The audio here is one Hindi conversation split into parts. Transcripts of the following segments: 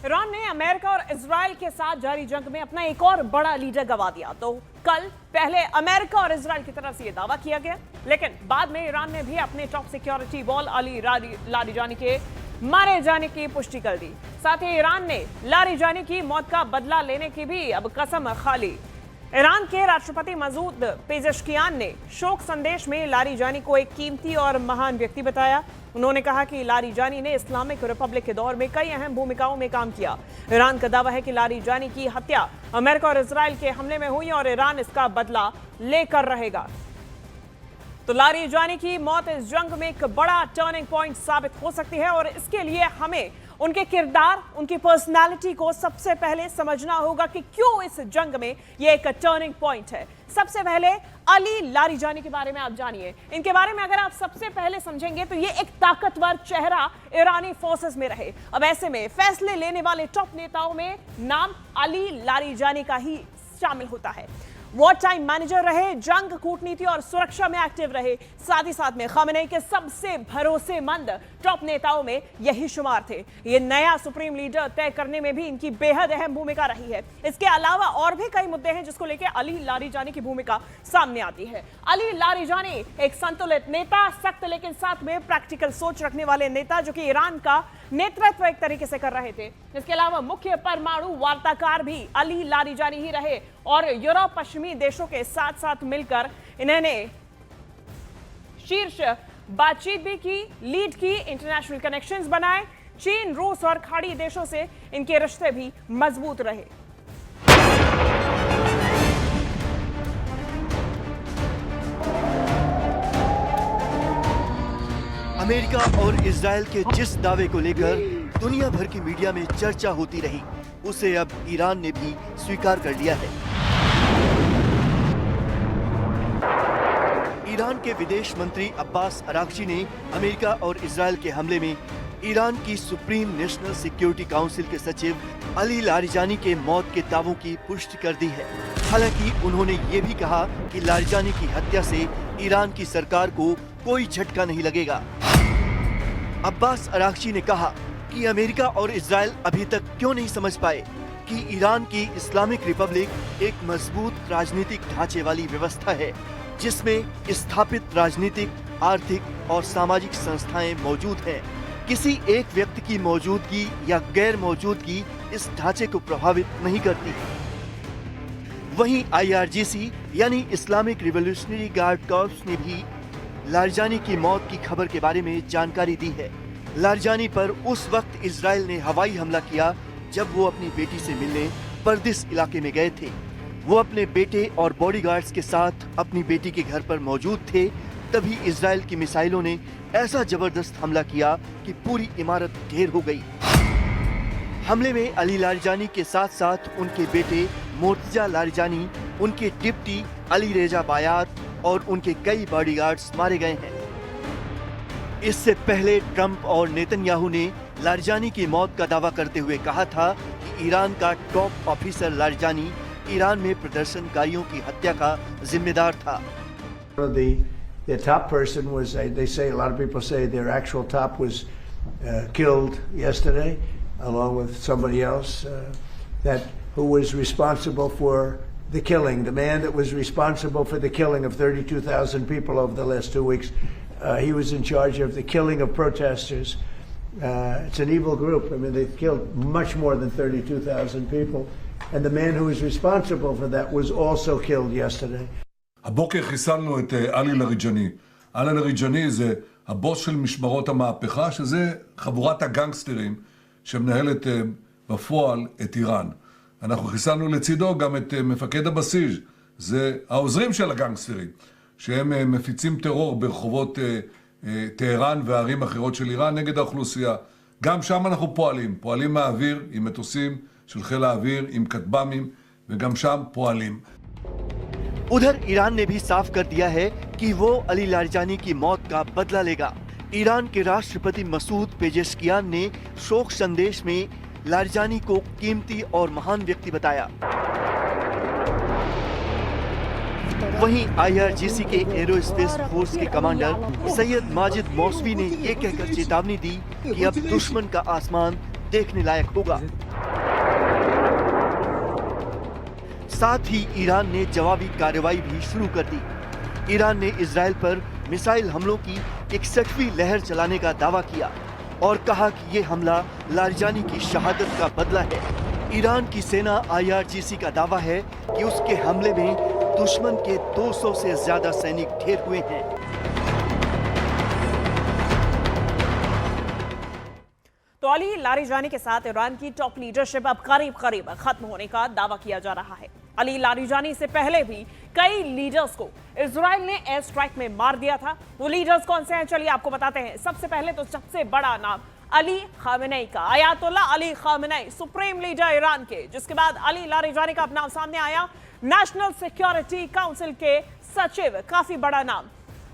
ईरान ने अमेरिका और इजराइल के साथ जारी जंग में अपना एक और बड़ा लीडर गंवा दिया। तो कल पहले अमेरिका और इजराइल की तरफ से यह दावा किया गया, लेकिन बाद में ईरान ने भी अपने top security ball Ali Larijani के मारे जाने की पुष्टि कर दी। साथ ही ईरान ने लारिजानी की मौत का बदला लेने की भी अब कसम खा ली। ईरान के राष्ट्रपति मसूद पेजेश्कियान ने शोक संदेश में लारिजानी को एक कीमती और महान व्यक्ति बताया। उन्होंने कहा कि लारिजानी ने इस्लामिक रिपब्लिक के दौर में कई अहम भूमिकाओं में काम किया। ईरान का दावा है कि लारिजानी की हत्या अमेरिका और इजराइल के हमले में हुई और ईरान इसका बदला लेकर रहेगा। तो लारिजानी की मौत इस जंग में एक बड़ा टर्निंग पॉइंट साबित हो सकती है और इसके लिए हमें उनके किरदार, उनकी पर्सनालिटी को सबसे पहले समझना होगा कि क्यों इस जंग में यह एक टर्निंग पॉइंट है। सबसे पहले अली लारिजानी के बारे में आप जानिए। इनके बारे में अगर आप सबसे पहले समझेंगे तो ये एक ताकतवर चेहरा ईरानी फोर्सेस में रहे। अब ऐसे में फैसले लेने वाले टॉप नेताओं में नाम अली लारिजानी का ही शामिल होता है। वॉर टाइम मैनेजर रहे, जंग, कूटनीति और सुरक्षा में एक्टिव रहे। साथ ही साथ में खामेनेई के सबसे भरोसेमंद टॉप नेताओं में यही शुमार थे। ये नया सुप्रीम लीडर तय करने में भी इनकी बेहद अहम भूमिका रही है। इसके अलावा और भी कई मुद्दे हैं जिसको लेकर अली लारिजानी की भूमिका सामने आती है। अली लारिजानी एक संतुलित नेता, सख्त लेकिन साथ में प्रैक्टिकल सोच रखने वाले नेता जो कि ईरान का नेतृत्व एक तरीके से कर रहे थे। इसके अलावा मुख्य परमाणु वार्ताकार भी अली लारिजानी ही रहे और यूरोप पश्चिमी देशों के साथ साथ मिलकर इन्होंने शीर्ष बातचीत भी की, लीड की, इंटरनेशनल कनेक्शंस बनाए। चीन, रूस और खाड़ी देशों से इनके रिश्ते भी मजबूत रहे। अमेरिका और इजराइल के जिस दावे को लेकर दुनिया भर की मीडिया में चर्चा होती रही, उसे अब ईरान ने भी स्वीकार कर लिया है। ईरान के विदेश मंत्री अब्बास अरागची ने अमेरिका और इजराइल के हमले में ईरान की सुप्रीम नेशनल सिक्योरिटी काउंसिल के सचिव अली लारिजानी के मौत के दावों की पुष्टि कर दी है। हालांकि उन्होंने ये भी कहा कि लारिजानी की हत्या से ईरान की सरकार को कोई झटका नहीं लगेगा। अब्बास अरागची ने कहा कि अमेरिका और इजराइल अभी तक क्यों नहीं समझ पाए कि ईरान की इस्लामिक रिपब्लिक एक मजबूत राजनीतिक ढांचे वाली व्यवस्था है, जिसमें स्थापित राजनीतिक, आर्थिक और सामाजिक संस्थाएं मौजूद हैं। किसी एक व्यक्ति की मौजूदगी या गैर मौजूदगी इस ढांचे को प्रभावित नहीं करती। वहीं IRGC यानी इस्लामिक रिवॉल्यूशनरी गार्ड कॉर्प्स ने भी लारिजानी की मौत की खबर के बारे में जानकारी दी है। लारिजानी पर उस वक्त इजराइल ने हवाई हमला किया जब वो अपनी बेटी से मिलने पर्दिस इलाके में गए थे। वो अपने बेटे और बॉडीगार्ड्स के साथ अपनी बेटी के घर पर मौजूद थे। तभी इजराइल की मिसाइलों ने ऐसा जबरदस्त हमला किया कि पूरी इमारत ढेर हो गई। हमले में अली लारिजानी के साथ साथ उनके बेटे मोर्तजा लारिजानी, उनके डिप्टी अली रेजा बायात और उनके कई बॉडीगार्ड्स मारे गए हैं। इससे पहले ट्रंप और नेतन्याहू ने लारिजानी की मौत का दावा करते हुए कहा था कि ईरान का टॉप ऑफिसर लारिजानी ईरान में प्रदर्शनकारियों की हत्या का जिम्मेदार था। The top person was, they say, a lot of people say their actual top was killed yesterday, along with somebody else who was responsible for the killing. The man that was responsible for the killing of 32,000 people over the last 2 weeks, he was in charge of the killing of protesters. It's an evil group. I mean, they've killed much more than 32,000 people. And the man who was responsible for that was also killed yesterday. הבוקר חיסלנו את אלי לאריג'אני. אלי לאריג'אני זה הבוס של משמרות המהפכה, שזה חבורת הגנגסטרים שמנהלת בפועל את איראן. אנחנו חיסלנו לצידו גם את מפקד הבסיס, זה העוזרים של הגנגסטרים, שהם מפיצים טרור ברחובות טהרן וערים אחרות של איראן נגד האוכלוסייה. גם שם אנחנו פועלים מהאוויר עם מטוסים של חיל האוויר, עם כטב"מים, וגם שם פועלים. उधर ईरान ने भी साफ कर दिया है कि वो अली लारिजानी की मौत का बदला लेगा। ईरान के राष्ट्रपति मसूद पेजेश्कियान ने शोक संदेश में लारिजानी को कीमती और महान व्यक्ति बताया। वहीं IRGC के एरोस्पेस फोर्स के कमांडर सैयद माजिद मौसवी ने ये कहकर चेतावनी दी कि अब दुश्मन का आसमान देखने लायक होगा। साथ ही ईरान ने जवाबी कार्रवाई भी शुरू कर दी। ईरान ने इजराइल पर मिसाइल हमलों की 61वीं लहर चलाने का दावा किया और कहा कि ये हमला लारिजानी की शहादत का बदला है। ईरान की सेना IRGC का दावा है कि उसके हमले में दुश्मन के 200 से ज्यादा सैनिक ढेर हुए हैं। तो अली लारिजानी के साथ ईरान की टॉप लीडरशिप अब करीब करीब खत्म होने का दावा किया जा रहा है। अली लारिजानी से पहले भी कई लीडर्स को इजराइल ने एयर स्ट्राइक में मार दिया था। वो लीडर्स कौन से हैं, चलिए आपको बताते हैं। सबसे पहले तो सबसे बड़ा नाम अली खामेनेई का, Ayatollah Ali Khamenei, supreme leader Iran के। जिसके बाद अली लारिजानी का नाम सामने आया, नेशनल सिक्योरिटी काउंसिल के सचिव, काफी बड़ा नाम।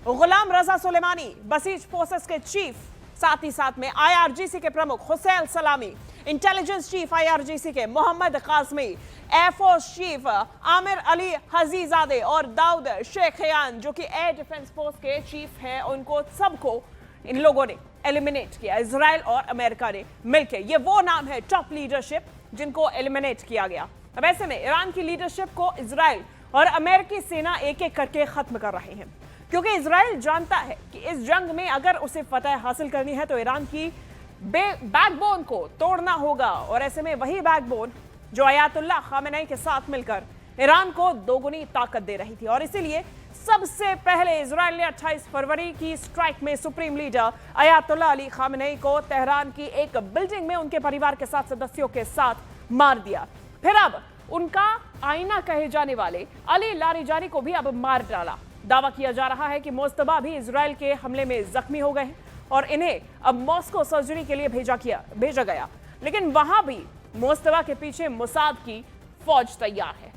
गुलाम रजा सुलेमानी, बसीज फोर्सेस के चीफ, साथ ही साथ में IRGC के प्रमुख हुसैन सलामी, इंटेलिजेंस चीफ IRGC के मोहम्मद कासमी, एयरफोर्स चीफ आमिर अली हजीजादे और दाऊद शेखयान जो कि एयर डिफेंस फोर्स के चीफ हैं, उनको सबको इन लोगों ने एलिमिनेट किया। इजराइल और अमेरिका ने मिलकर, ये वो नाम है टॉप लीडरशिप जिनको एलिमिनेट किया गया। अब ऐसे में ईरान की लीडरशिप को इजराइल और अमेरिकी सेना एक एक करके खत्म कर रहे हैं, क्योंकि इजराइल जानता है कि इस जंग में अगर उसे फतह हासिल करनी है तो ईरान की बैकबोन को तोड़ना होगा। और ऐसे में वही बैकबोन जो अयातुल्ला खामेनेई के साथ मिलकर ईरान को दोगुनी ताकत दे रही थी। और इसीलिए सबसे पहले इजराइल ने 28 फरवरी की स्ट्राइक में supreme leader Ayatollah Ali Khamenei को तेहरान की एक बिल्डिंग में उनके परिवार के 7 सदस्यों के साथ मार दिया। फिर अब उनका आईना कहे जाने वाले अली लारिजानी को भी अब मार डाला। दावा किया जा रहा है कि मोस्तबा भी इजराइल के हमले में जख्मी हो गए हैं और इन्हें अब मॉस्को सर्जरी के लिए भेजा गया, लेकिन वहां भी मोस्तबा के पीछे मोसाद की फौज तैयार है।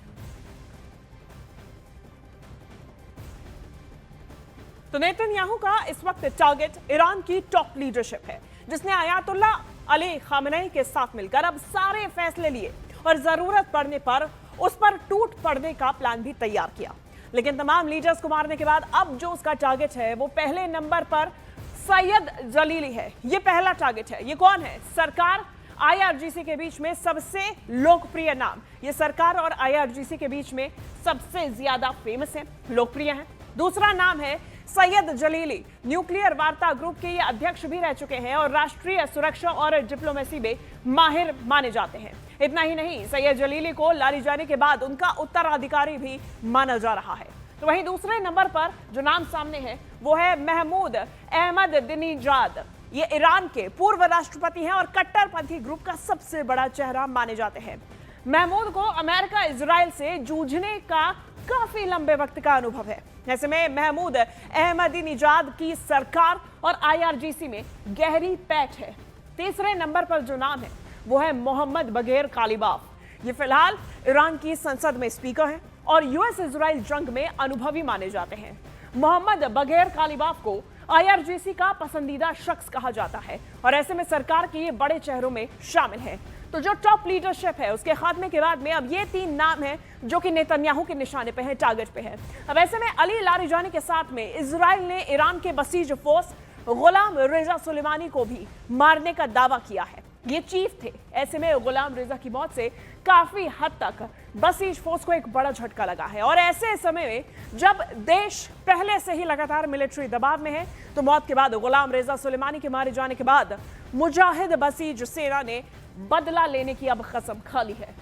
तो नेतन्याहू का इस वक्त टारगेट ईरान की टॉप लीडरशिप है, जिसने अयातुल्ला अली खामेनेई के साथ मिलकर अब सारे फैसले लिए और जरूरत पड़ने पर उस पर टूट पड़ने का प्लान भी तैयार किया। लेकिन तमाम लीडर्स को मारने के बाद अब जो उसका टारगेट है वो पहले नंबर पर सैयद जलीली है। ये पहला टारगेट है। ये कौन है? सरकार IRGC के बीच में सबसे लोकप्रिय नाम, ये सरकार और IRGC के बीच में सबसे ज्यादा फेमस है, लोकप्रिय है। दूसरा नाम है सैयद जलीली, न्यूक्लियर वार्ता ग्रुप के ये अध्यक्ष भी रह चुके हैं और राष्ट्रीय सुरक्षा और डिप्लोमेसी में माहिर माने जाते हैं। इतना ही नहीं, सैयद जलीली को लारिजानी के बाद उनका उत्तराधिकारी भी माना जा रहा है। तो वहीं दूसरे नंबर पर जो नाम सामने है वो है महमूद अहमदीनेजाद। ये ईरान के पूर्व राष्ट्रपति हैं और कट्टरपंथी ग्रुप का सबसे बड़ा चेहरा माने जाते हैं। महमूद को अमेरिका इजराइल से जूझने का काफी लंबे वक्त का अनुभव है। ऐसे में महमूद अहमदीनेजाद की सरकार और IRGC में गहरी पैठ है। तीसरे नंबर पर जो नाम है वो है मोहम्मद बगैर कालिबाफ। ये फिलहाल ईरान की संसद में स्पीकर हैं और US इजराइल जंग में अनुभवी माने जाते हैं। मोहम्मद बगैर कालिबाफ को IRGC का पसंदीदा शख्स कहा जाता है और ऐसे में सरकार के ये बड़े चेहरों में शामिल हैं। तो जो टॉप लीडरशिप है उसके खात्मे के बाद में अब ये 3 नाम हैं जो कि नेतन्याहू के निशाने पे हैं, टारगेट पे हैं। अब ऐसे में अली लारिजानी के साथ में इजराइल ने ईरान के बसीज फोर्स गुलाम रजा सुलेमानी को भी मारने का दावा किया है। ये चीफ थे। ऐसे में गुलाम रजा की मौत से काफी हद तक बसीज फोर्स को एक बड़ा झटका लगा है और ऐसे समय में जब देश पहले से ही लगातार मिलिट्री दबाव में है तो मौत के बाद गुलाम रजा सुलेमानी के मारे जाने के बाद मुजाहिद बसीज सेना ने बदला लेने की अब कसम खा ली है।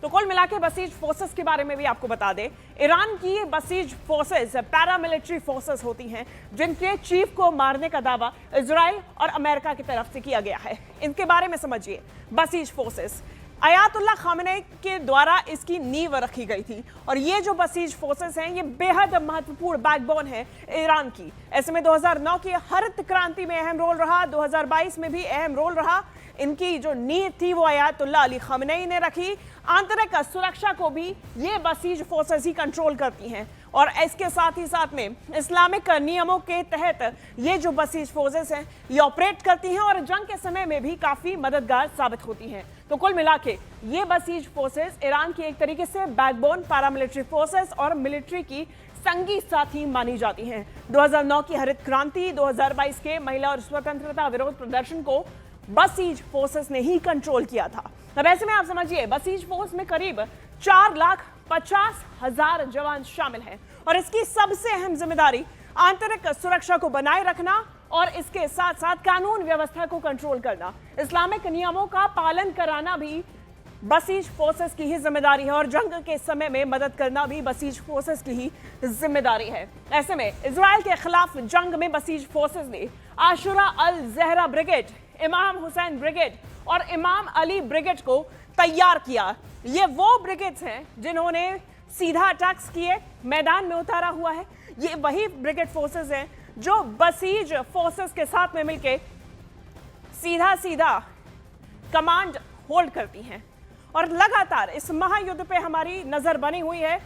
तो कुल मिलाकर बसीज फोर्सेस के बारे में भी आपको बता दें, ईरान की ये बसीज फोर्सेस पैरामिलिट्री फोर्सेस होती हैं जिनके चीफ को मारने का दावा इजराइल और अमेरिका की तरफ से किया गया है। इनके बारे में समझिए। बसीज फोर्सेस अयातुल्ला खामेनेई के द्वारा इसकी नींव रखी गई थी और ये जो बसीज फोर्सेस हैं ये बेहद महत्वपूर्ण बैकबोन है ईरान की। ऐसे में 2009 की हरित क्रांति में अहम रोल रहा, 2022 में भी अहम रोल रहा। इनकी जो नींव थी वो अयातुल्ला अली खामेनेई ने रखी। आंतरिक सुरक्षा को भी ये बसीज फोर्सेस ही कंट्रोल करती हैं और इसके साथ ही साथ में इस्लामिक नियमों के तहत ये जो बसीज फोर्सेस हैं ये ऑपरेट करती हैं और जंग के समय में भी काफी मददगार साबित होती हैं। तो कुल मिला के ये बसीज फोर्सेस ईरान की एक तरीके से बैकबोन पैरामिलिट्री फोर्सेस और मिलिट्री की संगी साथी मानी जाती हैं। 2009 की हरित क्रांति, 2022 के महिला और स्वतंत्रता विरोध प्रदर्शन को बसीज फोर्सेस ने ही कंट्रोल किया था। अब ऐसे में आप समझिए बसीज फोर्स में करीब 4,50,000 जवान शामिल हैं और इसकी सबसे अहम जिम्मेदारी आंतरिक सुरक्षा को बनाए रखना और इसके साथ साथ कानून व्यवस्था को कंट्रोल करना, इस्लामिक नियमों का पालन कराना भी बसीज फोर्सेस की ही जिम्मेदारी है और जंग के समय में मदद करना भी बसीज फोर्सेस की ही जिम्मेदारी है। ऐसे में इजराइल के खिलाफ जंग में बसीज फोर्सेस ने आशुरा अल जहरा ब्रिगेड, इमाम हुसैन ब्रिगेड और इमाम अली ब्रिगेड को तैयार किया। ये वो ब्रिगेड्स हैं जिन्होंने सीधा अटैक्स किए, मैदान में उतारा हुआ है। ये वही ब्रिगेड फोर्सेस हैं जो बसीज फोर्सेस के साथ में मिलकर सीधा कमांड होल्ड करती हैं और लगातार इस महायुद्ध पे हमारी नजर बनी हुई है।